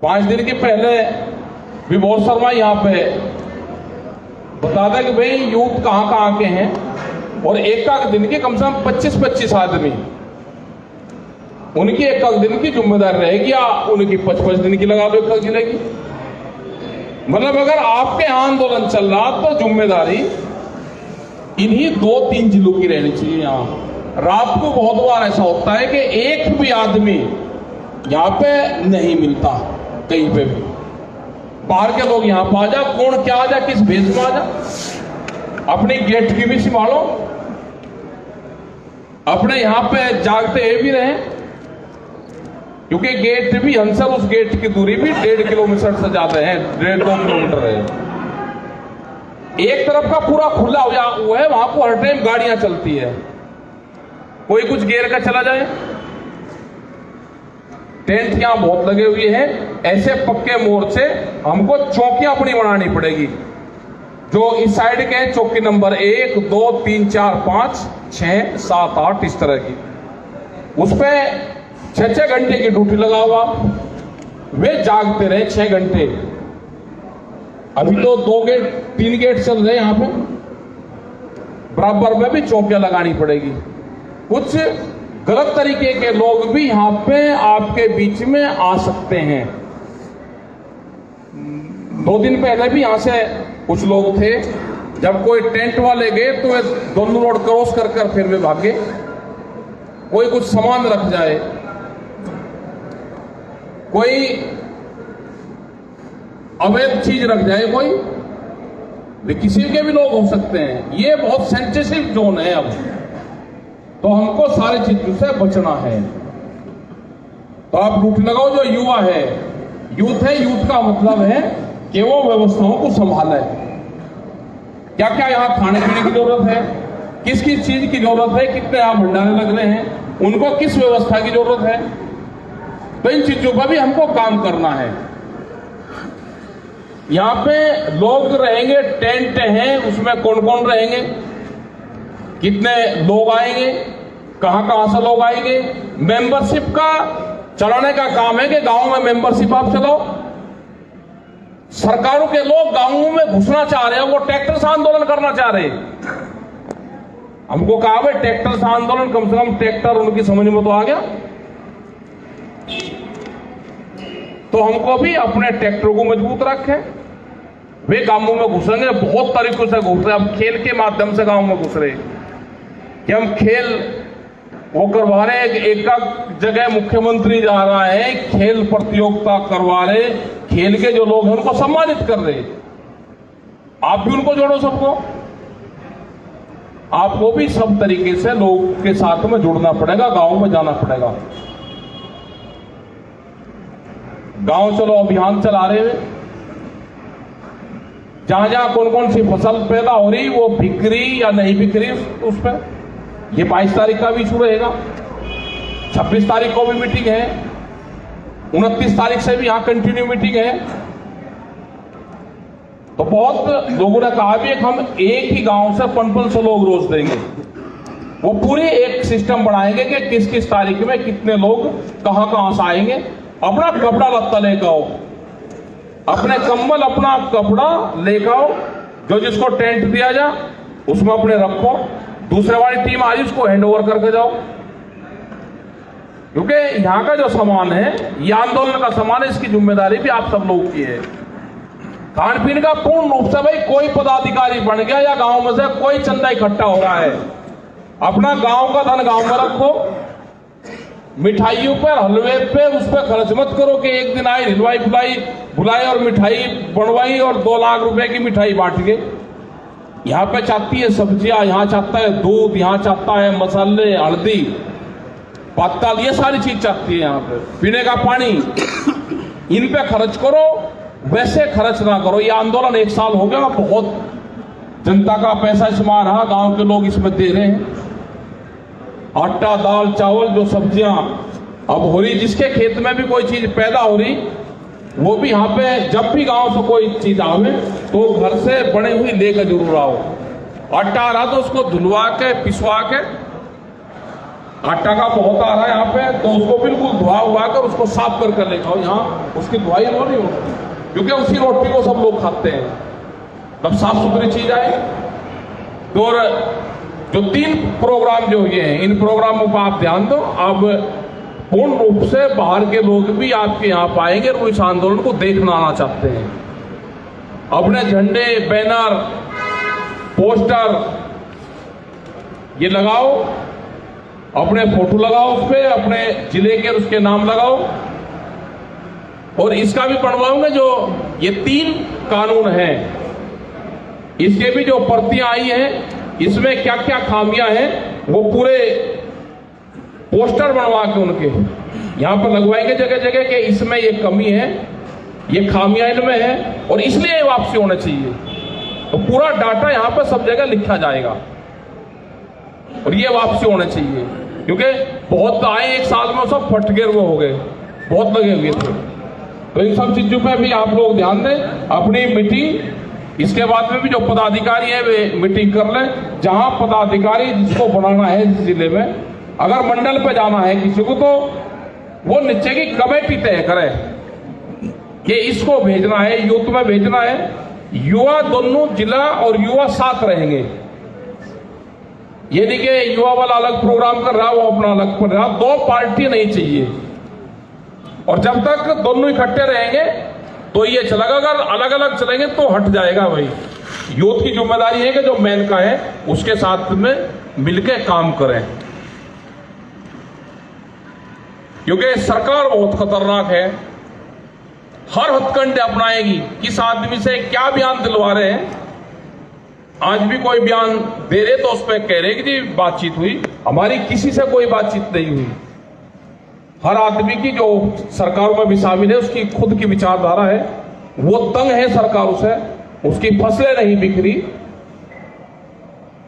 5 दिन के पहले विभोर शर्मा यहाँ पे बता दें कि भाई यूथ कहाँ के हैं, और एक दिन के कम से कम 25-25 आदमी, उनकी एक दिन की जिम्मेदारी रहेगी, या उनकी 5-5 दिन की लगा दो एक जिले की। मतलब अगर आपके यहाँ आंदोलन चल रहा तो जिम्मेदारी इन्हीं 2-3 जिलों की रहनी चाहिए। यहाँ रात को बहुत बार ऐसा होता है कि एक भी आदमी यहाँ पे नहीं मिलता, कहीं पे भी बाहर के लोग यहाँ पे आ जा, कौन क्या आ जा, किस भेष में आ जा, अपनी गेट की भी संभालो, अपने यहाँ पे जागते भी रहे, क्योंकि गेट भी हमसे उस गेट की दूरी भी 1.5 किलोमीटर से ज्यादा है, 1.5-2 किलोमीटर है। एक तरफ का पूरा खुला हुआ है, वहां को हर टाइम गाड़ियां चलती है, कोई कुछ घेर का चला जाए। टेंट यहां बहुत लगे हुए हैं, ऐसे पक्के मोर्चे हमको चौकियां अपनी बनानी पड़ेगी, जो इस साइड के हैं, चौकी नंबर 1, 2, 3, 4, 5, 6, 7, 8 इस तरह की, उस पे 6-6 घंटे की ड्यूटी लगा हुआ, वे जागते रहे 6 घंटे। अभी तो 2 गेट 3 गेट चल रहे हैं यहाँ पे, बराबर में भी चौकियां लगानी पड़ेगी। कुछ गलत तरीके के लोग भी यहाँ पे आपके बीच में आ सकते हैं। 2 दिन पहले भी यहां से कुछ लोग थे, जब कोई टेंट वाले गए तो वे दोनों रोड क्रॉस कर फिर वे भागे, कोई कुछ सामान रख जाए, कोई अवैध चीज रख जाए, कोई किसी के भी लोग हो सकते हैं। ये बहुत सेंसिटिव जोन है अब, तो हमको सारी चीजों से बचना है। तो आप ड्यूटी लगाओ, जो युवा है, यूथ है, यूथ का मतलब है कि वो व्यवस्थाओं को संभाले। क्या क्या यहाँ खाने पीने की जरूरत है, किस किस चीज की जरूरत है, कितने यहाँ भंडारे लग रहे हैं, उनको किस व्यवस्था की जरूरत है, तो इन चीजों पर भी हमको काम करना है। यहाँ पे लोग रहेंगे, टेंट है, उसमें कौन कौन रहेंगे, कितने लोग आएंगे, कहां से लोग आएंगे। मेंबरशिप का चलाने का काम है कि गांव में मेंबरशिप आप चलाओ। सरकारों के लोग गांवों में घुसना चाह रहे हैं, वो ट्रैक्टर से आंदोलन करना चाह रहे हैं। हमको कहा भाई ट्रैक्टर से आंदोलन, कम से कम ट्रैक्टर उनकी समझ में तो आ गया, तो हमको भी अपने ट्रैक्टर को मजबूत रखें। वे गांवों में घुसेंगे, बहुत तरीकों से घुस रहे, हम खेल के माध्यम से गांव में घुस रहे, कि हम खेल वो करवा रहे हैं। एक जगह मुख्यमंत्री जा रहा है, खेल प्रतियोगिता करवा रहे, खेल के जो लोग हैं उनको सम्मानित कर रहे। आप भी उनको जोड़ो, सबको, आपको भी सब तरीके से लोग के साथ में जुड़ना पड़ेगा, गांव में जाना पड़ेगा। गांव चलो अभियान चला रहे हैं, जहां जहां कौन कौन सी फसल पैदा हो रही, वो बिक रही या नहीं बिक रही, उस पर ये 22 तारीख का भी शुरू रहेगा। 26 तारीख को भी मीटिंग है, 29 तारीख से भी यहां कंटिन्यू मीटिंग है। तो बहुत लोगों ने कहा भी हम एक ही गांव से 500 लोग रोज देंगे, वो पूरी एक सिस्टम बनाएंगे कि किस किस तारीख में कितने लोग कहां से आएंगे। अपना कपड़ा लत्ता लेकर आओ, अपने कंबल अपना कपड़ा लेकर आओ, जो जिसको टेंट दिया जा उसमें अपने रखो, दूसरे वाली टीम आ रही उसको हैंड ओवर करके जाओ, क्योंकि यहाँ का जो सामान है ये आंदोलन का सामान है, इसकी जिम्मेदारी भी आप सब लोग की है। खान पीन का पूर्ण रूप से भाई कोई पदाधिकारी बन गया या गांव में से कोई चंदा इकट्ठा हो रहा है, अपना गांव का धन गांव में रखो। मिठाइयों पर, हलवे पे, उस पर खर्च मत करो कि एक दिन आई हलवाई बुलाई और मिठाई बनवाई और 2 लाख रुपए की मिठाई बांट के। यहाँ पे चाहती है सब्जियां, यहाँ चाहता है दूध, यहाँ चाहता है मसाले, हल्दी, पत्ता, ये सारी चीज चाहती है। यहाँ पे पीने का पानी, इन पे खर्च करो, वैसे खर्च ना करो। ये आंदोलन 1 साल हो गया, बहुत जनता का पैसा इसमें रहा, गांव के लोग इसमें दे रहे हैं। आटा, दाल, चावल, जो सब्जियां अब हो रही, जिसके खेत में भी कोई चीज पैदा हो रही, वो भी यहाँ पे जब भी गांव से कोई चीज आवे तो घर से बने हुई लेकर जरूर आओ। आटा आ रहा तो उसको धुलवा के, पिसवा के आटा का बहुत आ रहा है यहाँ पे, तो उसको बिल्कुल धुआ कर उसको साफ कर लेकर यहाँ उसकी धुआई वो नहीं होती, क्योंकि उसी रोटी को सब लोग खाते हैं। तब साफ सुथरी चीज आए। तो जो 3 प्रोग्राम जो ये हैं, इन प्रोग्रामों का आप ध्यान दो। अब पूर्ण रूप से बाहर के लोग भी आपके यहाँ पाएंगे और इस आंदोलन को देखना आना चाहते हैं। अपने झंडे, बैनर, पोस्टर ये लगाओ, अपने फोटो लगाओ उस पे, अपने जिले के उसके नाम लगाओ। और इसका भी बनवाऊंगा जो ये 3 कानून हैं, इसके भी जो प्रतियां आई हैं, इसमें क्या क्या खामियां हैं, वो पूरे पोस्टर बनवा के उनके यहां पर लगवाएंगे जगह जगह कि इसमें ये कमी है, ये खामियां इनमें है और इसलिए ये वापसी होना चाहिए। तो पूरा डाटा यहां पर सब जगह लिखा जाएगा और ये वापसी होना चाहिए, क्योंकि बहुत आए 1 साल में सब फटके वो हो गए, बहुत लगे हुए थे। तो इन सब चीजों पे भी आप लोग ध्यान दें। अपनी मीटिंग इसके बाद में भी जो पदाधिकारी है वे मीटिंग कर लें। जहां पदाधिकारी जिसको बनाना है इस जिले में, अगर मंडल पे जाना है किसी को, तो वो नीचे की कमेटी तय करे कि इसको भेजना है, यूथ में भेजना है। युवा दोनों जिला और युवा साथ रहेंगे, ये नहीं कि युवा वाला अलग प्रोग्राम कर रहा, वो अपना अलग कर रहा। 2 पार्टी नहीं चाहिए। और जब तक दोनों इकट्ठे रहेंगे तो ये चलेगा, अगर अलग अलग चलेंगे तो हट जाएगा। भाई यूथ की जिम्मेदारी है कि जो मेन का है उसके साथ में मिलकर काम करें, क्योंकि सरकार बहुत खतरनाक है, हर हथकंडे अपनाएगी। किस आदमी से क्या बयान दिलवा रहे हैं, आज भी कोई बयान दे रहे तो उस पर कह रहे कि जी बातचीत हुई, हमारी किसी से कोई बातचीत नहीं हुई। हर आदमी की जो सरकारों में भी शामिल है उसकी खुद की विचारधारा है, वो तंग है सरकारों से, उसकी फसलें नहीं बिखरी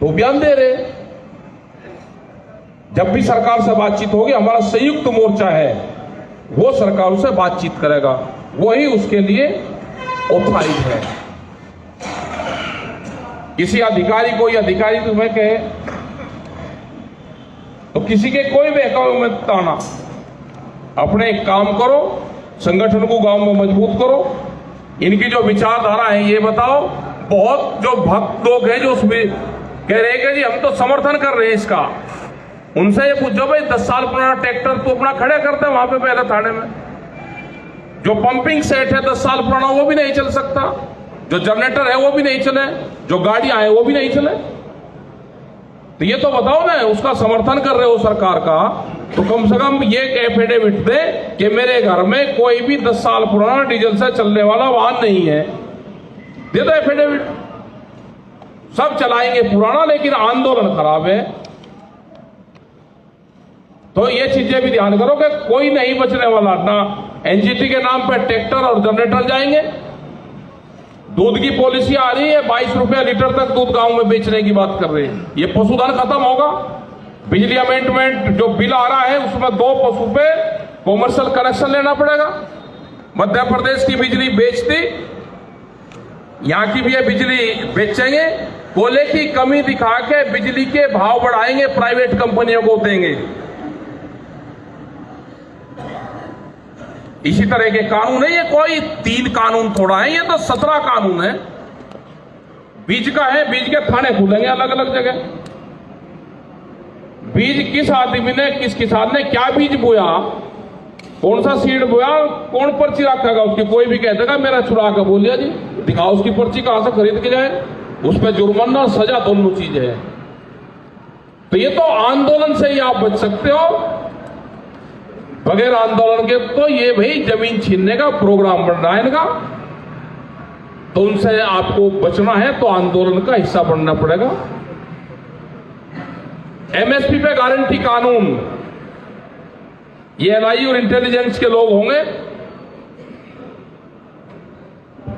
तो बयान दे रहे। जब भी सरकार से बातचीत होगी, हमारा संयुक्त मोर्चा है वो सरकारों से बातचीत करेगा, वही उसके लिए ऑथराइज है। किसी अधिकारी को या अधिकारी तुम्हें कहे तो किसी के कोई बहकावे में ताना, अपने काम करो, संगठन को गांव में मजबूत करो। इनकी जो विचारधारा है ये बताओ। बहुत जो भक्त लोग हैं जो उसमें कह रहे हैं कि जी हम तो समर्थन कर रहे हैं इसका, उनसे ये पूछो भाई 10 साल पुराना ट्रैक्टर तो अपना खड़े करते हैं वहां पे पहले थाने में। जो पंपिंग सेट है 10 साल पुराना वो भी नहीं चल सकता, जो जनरेटर है वो भी नहीं चले, जो गाड़ियां हैं वो भी नहीं चले। तो ये तो बताओ ना, उसका समर्थन कर रहे हो सरकार का, तो कम से कम ये एफिडेविट दे कि मेरे घर में कोई भी 10 साल पुराना डीजल से चलने वाला वाहन नहीं है। दे दो एफिडेविट। सब चलाएंगे पुराना, लेकिन आंदोलन खराब है। तो ये चीजें भी ध्यान करो कि कोई नहीं बचने वाला। ना एनजीटी के नाम पर ट्रैक्टर और जनरेटर जाएंगे। दूध की पॉलिसी आ रही है, 22 रुपया लीटर तक दूध गांव में बेचने की बात कर रहे हैं। ये पशुधन खत्म होगा। बिजली अमेंडमेंट जो बिल आ रहा है उसमें 2 पशु पे कॉमर्शियल कनेक्शन लेना पड़ेगा। मध्य प्रदेश की बिजली बेचती, यहां की भी ये बिजली बेचेंगे, कोयले की कमी दिखा के बिजली के भाव बढ़ाएंगे, प्राइवेट कंपनियों को देंगे। इसी तरह के कानून है। ये कोई 3 कानून थोड़ा है, ये तो 17 कानून है। बीज का है, बीज के थाने खुलेंगे अलग अलग जगह। बीज किस आदमी ने, किस किसान ने क्या बीज बोया, कौन सा सीड बोया, कौन पर्ची रखेगा उसकी। कोई भी कह देगा मेरा चुरा के बोल दिया जी, दिखाओ उसकी पर्ची कहां से खरीद के जाए। उस पर जुर्माना और सजा दोनों चीजें है। तो ये तो आंदोलन से ही आप बच सकते हो, बगैर आंदोलन के तो ये भाई जमीन छीनने का प्रोग्राम बन रहा है इनका। तो उनसे आपको बचना है तो आंदोलन का हिस्सा बनना पड़ेगा। एमएसपी पे गारंटी कानून, ये एनआई और इंटेलिजेंस के लोग होंगे।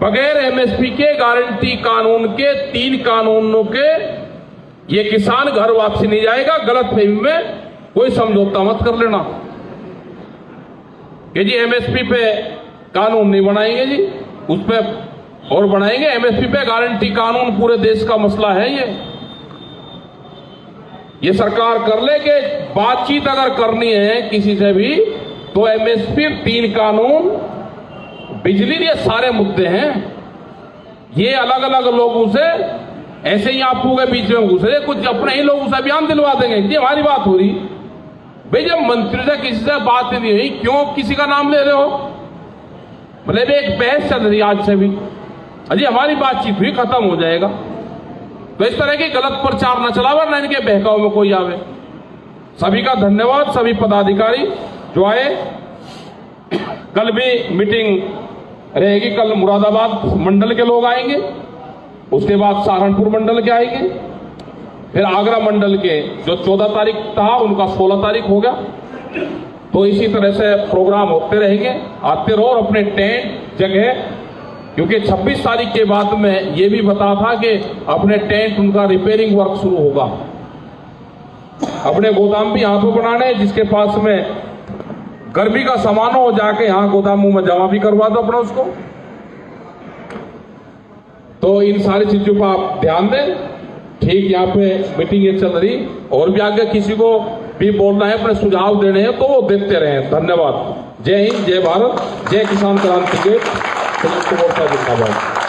बगैर एमएसपी के गारंटी कानून के 3 कानूनों के ये किसान घर वापसी नहीं जाएगा। गलत फहमी में कोई समझौता मत कर लेना कि जी एमएसपी पे कानून नहीं बनाएंगे जी, उस पे और बनाएंगे। एमएसपी पे गारंटी कानून पूरे देश का मसला है ये। ये सरकार कर ले कि बातचीत अगर करनी है किसी से भी तो एमएसपी, 3 कानून, बिजली, ये सारे मुद्दे हैं। ये अलग अलग लोगों से ऐसे ही आपको के बीच में घुसे, कुछ अपने ही लोगों से बयान दिलवा देंगे। ये हमारी बात हो रही भाई, जब मंत्री से किसी से बात नहीं हुई, क्यों किसी का नाम ले रहे हो? मतलब एक बहस चल रही आज से भी, अजी हमारी बातचीत हुई, खत्म हो जाएगा। तो इस तरह की गलत प्रचार न चलावा, न इनके बहकाव में कोई आवे। सभी का धन्यवाद, सभी पदाधिकारी जो आए। कल भी मीटिंग रहेगी, कल मुरादाबाद मंडल के लोग आएंगे, उसके बाद सहारनपुर मंडल के आएंगे, फिर आगरा मंडल के जो 14 तारीख था उनका 16 तारीख हो गया। तो इसी तरह से प्रोग्राम होते रहेंगे, आते रहो और अपने टेंट जगह, क्योंकि 26 तारीख के बाद में ये भी बता था कि अपने टेंट उनका रिपेयरिंग वर्क शुरू होगा। अपने गोदाम भी यहाँ पे बनाने, जिसके पास में गर्मी का सामान हो जाके यहाँ गोदामों में जमा भी करवा दो अपना उसको। तो इन सारी चीजों पर आप ध्यान दें। ठीक यहाँ पे मीटिंग ये चल रही, और भी आगे किसी को भी बोलना है, अपने सुझाव देने हैं तो वो देते रहें। धन्यवाद। जय हिंद, जय भारत, जय किसान क्रांति के संयुक्त मोर्चा जिंदाबाद।